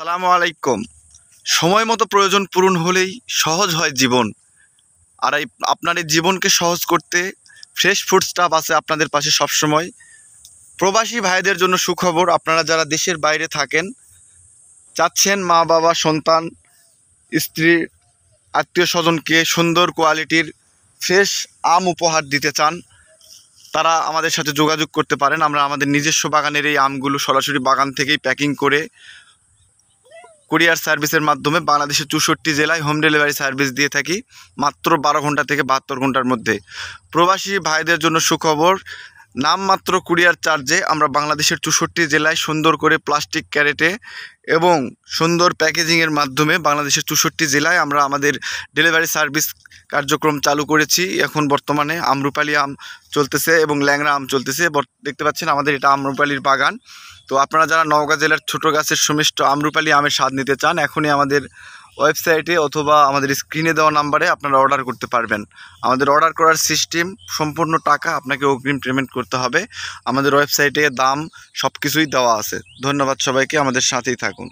সালামু আলাইকুম। সময় মতো প্রয়োজন পূরণ হলেই সহজ হয় জীবন। আর আপনার এই জীবনকে সহজ করতে ফ্রেশ ফুড স্টাফ আছে আপনাদের পাশে সবসময়। প্রবাসী ভাইদের জন্য সুখবর, আপনারা যারা দেশের বাইরে থাকেন, চাচ্ছেন মা বাবা সন্তান স্ত্রী আত্মীয় স্বজনকে সুন্দর কোয়ালিটির ফ্রেশ আম উপহার দিতে চান, তারা আমাদের সাথে যোগাযোগ করতে পারেন। আমরা আমাদের নিজস্ব বাগানের এই আমগুলো সরাসরি বাগান থেকেই প্যাকিং করে কুরিয়ার সার্ভিসের মাধ্যমে বাংলাদেশের 64 জেলায় হোম ডেলিভারি সার্ভিস দিয়ে থাকি মাত্র 12 ঘন্টা থেকে 72 ঘন্টার মধ্যে। প্রবাসী ভাইদের জন্য সুখবর, নামমাত্র কুরিয়ার চার্জে আমরা বাংলাদেশের 64 জেলায় সুন্দর করে প্লাস্টিক ক্যারেটে এবং সুন্দর প্যাকেজিংয়ের মাধ্যমে বাংলাদেশের 64 জেলায় আমরা আমাদের ডেলিভারি সার্ভিস কার্যক্রম চালু করেছি। এখন বর্তমানে আম্রপালি আম চলতেছে এবং ল্যাংড়া আম চলতেছে। দেখতে পাচ্ছেন আমাদের এটা আম্রপালির বাগান। তো আপনারা যারা নওগাঁ জেলার ছোটো গাছের সুমিষ্ট আম্রপালি আমের স্বাদ নিতে চান, এখনই আমাদের ওয়েবসাইটে অথবা আমাদের স্ক্রিনে দেওয়া নাম্বারে আপনারা অর্ডার করতে পারবেন। আমাদের অর্ডার করার সিস্টেম, সম্পূর্ণ টাকা আপনাকে অগ্রিম পেমেন্ট করতে হবে। আমাদের ওয়েবসাইটে দাম সব কিছুই দেওয়া আছে। ধন্যবাদ সবাইকে, আমাদের সাথেই থাকুন।